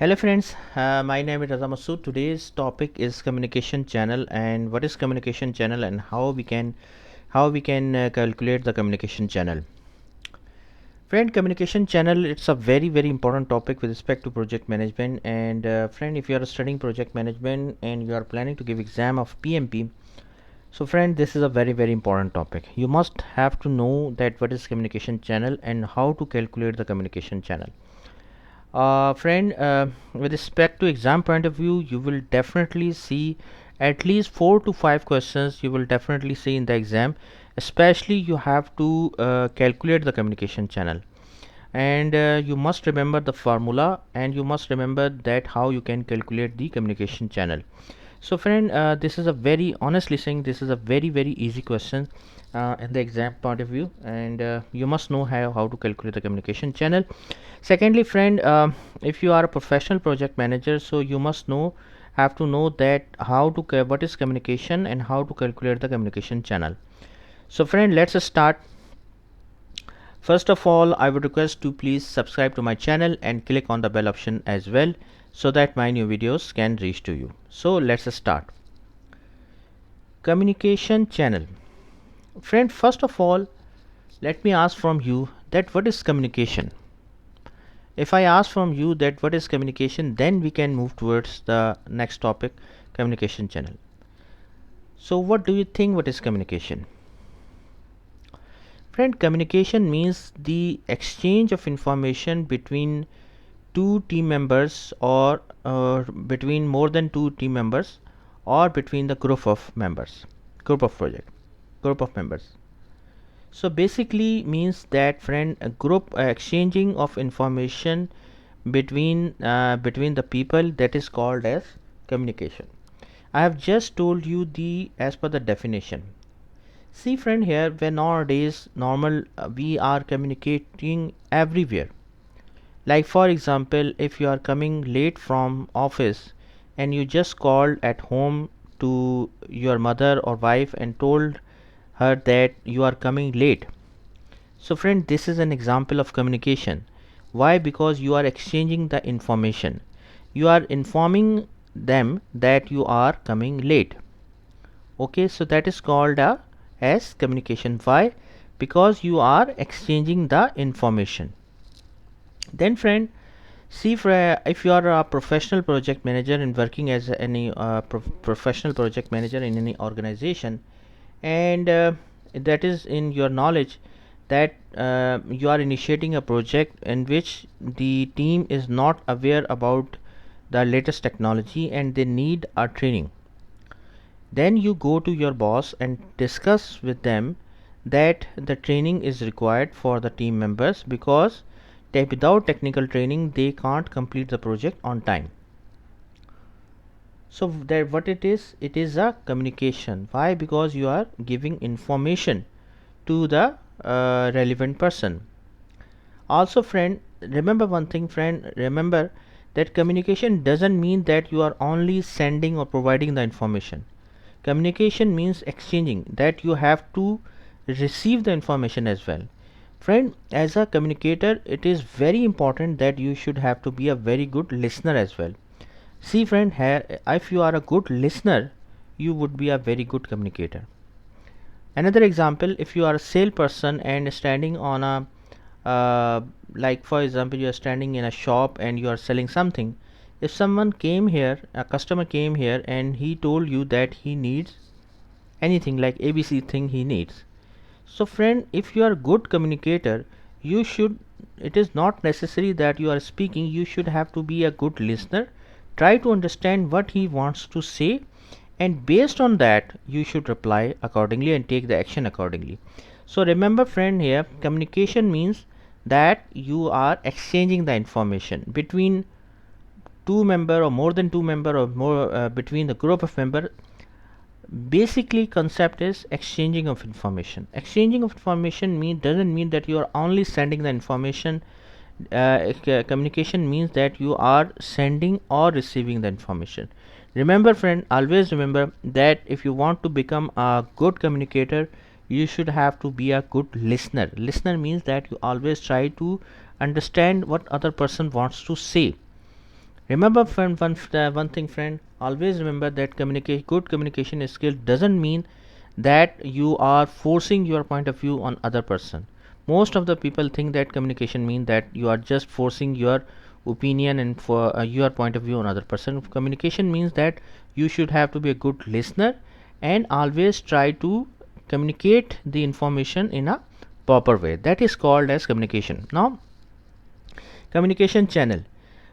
Hello friends, my name is Raza Masood. Today's topic is communication channel and what is communication channel and how we can calculate the communication channel. Friend, communication channel, it's a very important topic with respect to project management. And friend, if you are studying project management and you are planning to give exam of PMP, so friend, this is a very important topic. You must have to know that what is communication channel and how to calculate the communication channel. Friend, with respect to exam point of view, you will definitely see at least 4 to 5 questions you will definitely see in the exam. Especially you have to calculate the communication channel, and you must remember the formula, and you must remember that how you can calculate the communication channel. So friend, this is a very honestly saying, this is a very easy question in the exam point of view, and you must know how to calculate the communication channel. Secondly friend, if you are a professional project manager, so you must have to know that what is communication and how to calculate the communication channel. So friend, let's start. First of all, I would request to please subscribe to my channel and click on the bell option as well, so that my new videos can reach to you. So let's start. Communication channel. Friend, first of all, let me ask from you that what is communication. If I ask from you that what is communication, then we can move towards the next topic, communication channel. So what do you think, what is communication? Friend, communication means the exchange of information between two team members, or between more than two team members, or between the group of members, group of members. So basically means that friend, a group exchanging of information between the people, that is called as communication. I have just told you the as per the definition. See friend, here when nowadays normal we are communicating everywhere. Like for example, if you are coming late from office and you just called at home to your mother or wife and told her that you are coming late. So friend, this is an example of communication. Why? Because you are exchanging the information. You are informing them that you are coming late. Okay, so that is called as communication. Why? Because you are exchanging the information. Then friend, see, if you are a professional project manager and working as any professional project manager in any organization, and that is in your knowledge that you are initiating a project in which the team is not aware about the latest technology and they need a training. Then you go to your boss and discuss with them that the training is required for the team members, because without technical training they can't complete the project on time. So that what it is a communication. Why? Because you are giving information to the relevant person. Also friend, remember one thing friend, remember that communication doesn't mean that you are only sending or providing the information. Communication means exchanging, that you have to receive the information as well. Friend, as a communicator, it is very important that you should have to be a very good listener as well. See friend, here if you are a good listener, you would be a very good communicator. Another example, if you are a salesperson and standing on a like for example, you are standing in a shop and you are selling something. If someone came here, a customer came here and he told you that he needs anything like ABC thing he needs. So friend, if you are a good communicator, you should, it is not necessary that you are speaking, you should have to be a good listener. Try to understand what he wants to say, and based on that you should reply accordingly and take the action accordingly. So remember friend, here communication means that you are exchanging the information between two member or more than two member, or more between the group of member. Basically concept is exchanging of information. Exchanging of information doesn't mean that you are only sending the information. Communication means that you are sending or receiving the information. Remember friend, always remember that if you want to become a good communicator, you should have to be a good listener. Listener means that you always try to understand what other person wants to say. Remember friend, one thing friend, always remember that good communication skill doesn't mean that you are forcing your point of view on other person. Most of the people think that communication means that you are just forcing your opinion and for your point of view on other person. Communication means that you should have to be a good listener and always try to communicate the information in a proper way. That is called as communication. Now, communication channel.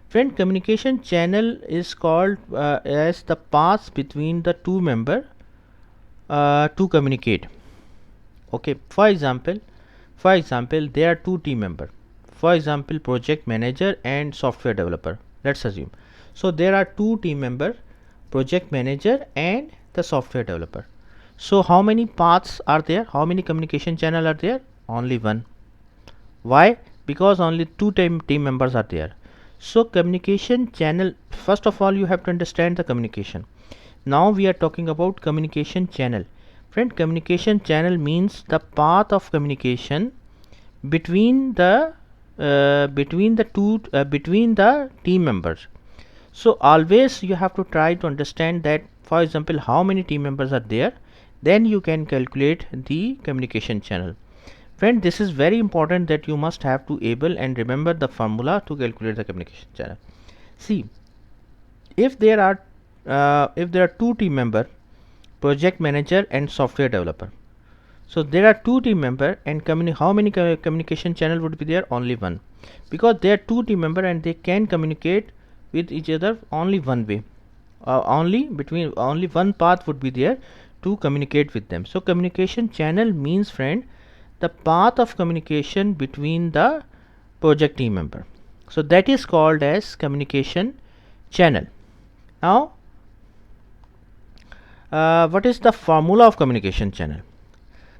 Friend, communication channel is called as the path between the two member to communicate. Okay, for example there are two team member, for example project manager and software developer, let's assume. So there are two team member, project manager and the software developer. So how many paths are there, how many communication channel are there? Only one. Why? Because only two team members are there. So communication channel, first of all you have to understand the communication. Now we are talking about communication channel. Friend, communication channel means the path of communication between the between the team members. So always you have to try to understand that, for example, how many team members are there, then you can calculate the communication channel. Friend, this is very important that you must have to able and remember the formula to calculate the communication channel. See, if there are two team member, project manager and software developer. So there are two team member and how many communication channel would be there? Only one, because they are two team member and they can communicate with each other only one way. Only one path would be there to communicate with them. So communication channel means, friend, the path of communication between the project team member. So that is called as communication channel. Now, what is the formula of communication channel?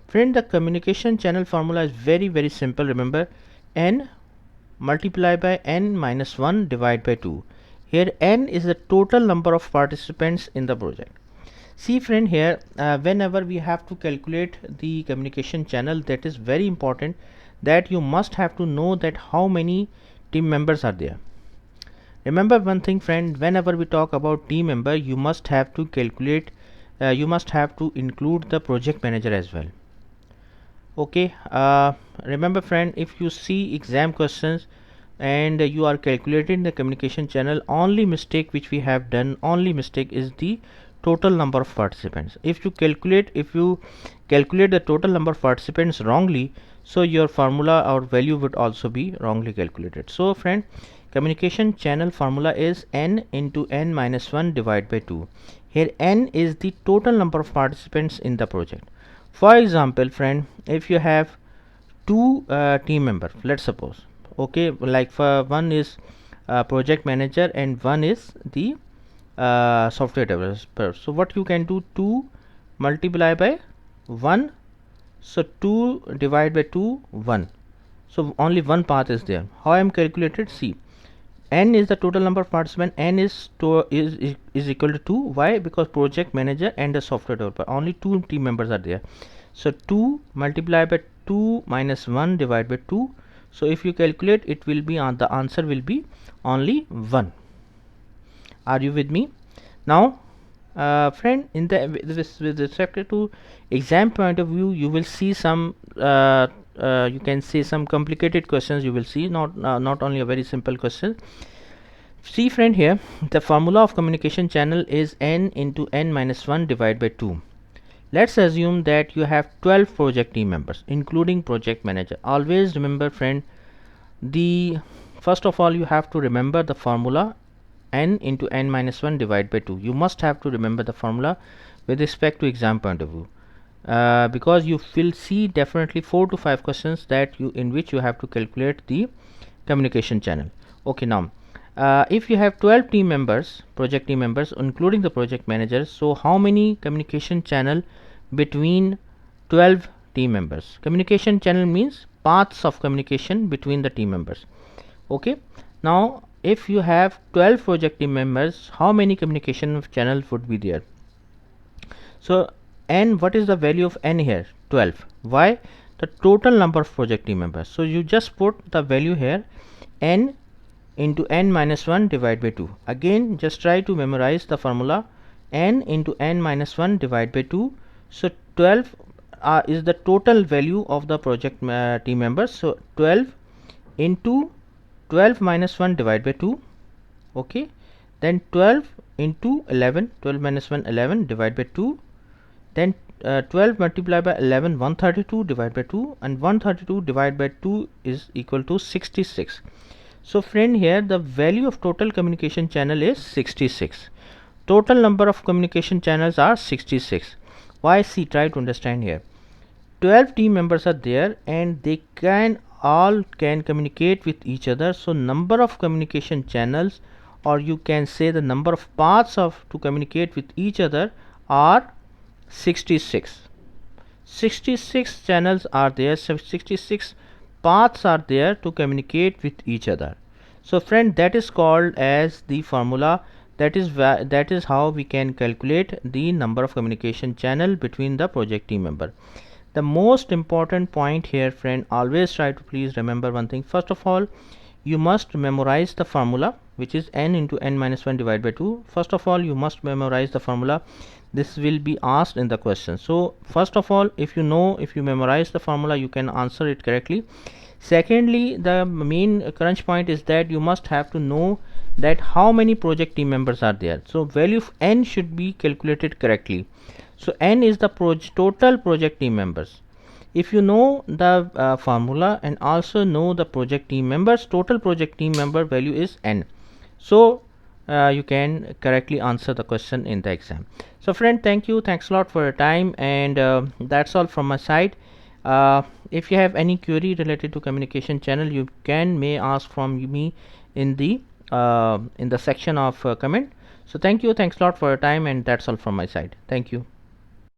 Friend, the communication channel formula is very simple. Remember, n multiply by n minus 1 divide by 2. Here n is the total number of participants in the project. See friend, here whenever we have to calculate the communication channel, that is very important that you must have to know that how many team members are there. Remember one thing friend, whenever we talk about team member, you must have to calculate, you must have to include the project manager as well. Okay, remember friend, if you see exam questions and you are calculating the communication channel, only mistake which we have done, only mistake is the total number of participants. If you calculate the total number of participants wrongly, so your formula or value would also be wrongly calculated. So friend, communication channel formula is n into n minus 1 divided by 2. Here n is the total number of participants in the project. For example friend, if you have two team members, let's suppose, okay, like for one is project manager and one is the software developer. So what you can do, 2 multiply by 1, so 2 divide by 2, 1. So only one path is there. How I am calculated? See, n is the total number of participants, n is equal to 2. Why? Because project manager and the software developer, only two team members are there. So 2 multiply by 2 minus 1 divided by 2. So if you calculate, it will be the answer will be only 1. Are you with me? Now friend, in the with respect to exam point of view, you will see some you can say some complicated questions. You will see not only a very simple question. See friend, here the formula of communication channel is n into n minus 1 divided by 2. Let's assume that you have 12 project team members including project manager. Always remember friend, the first of all you have to remember the formula n into n minus 1 divided by 2. You must have to remember the formula with respect to exam point of view, because you will see definitely 4 to 5 questions that in which you have to calculate the communication channel. Okay, now if you have 12 team members, project team members including the project manager, so how many communication channel between 12 team members? Communication channel means paths of communication between the team members. Okay, now if you have 12 project team members, how many communication channels would be there? So n, what is the value of n here? 12. Why? The total number of project team members. So you just put the value here, n into n minus 1 divided by 2. Again, just try to memorize the formula. N into n minus 1 divided by 2. So 12 is the total value of the project team members. So 12 into 12 minus 1 divided by 2. Okay, then 12 into 11, 12 minus 1 11 divided by 2. Then 12 multiplied by 11, 132 divided by 2, and 132 divided by 2 is equal to 66. So friend, here the value of total communication channel is 66. Total number of communication channels are 66. Why? See, try to understand here. 12 team members are there and they all can communicate with each other. So number of communication channels, or you can say the number of paths to communicate with each other, are 66. 66 channels are there, so 66 paths are there to communicate with each other. So friend, that is called as the formula. That is how we can calculate the number of communication channel between the project team member. The most important point here, friend, always try to please remember one thing. First of all, you must memorize the formula, which is n into n minus 1 divided by 2. First of all, you must memorize the formula. This will be asked in the question. So first of all, if you memorize the formula, you can answer it correctly. Secondly, the main crunch point is that you must have to know that how many project team members are there. So value of n should be calculated correctly. So n is the total project team members. If you know the formula and also know the project team members, total project team member value is n. So you can correctly answer the question in the exam. So friend, thank you, thanks a lot for your time, and that's all from my side. If you have any query related to communication channel, you may ask from me in the section of comment. So thank you, thanks a lot for your time, and that's all from my side. Thank you.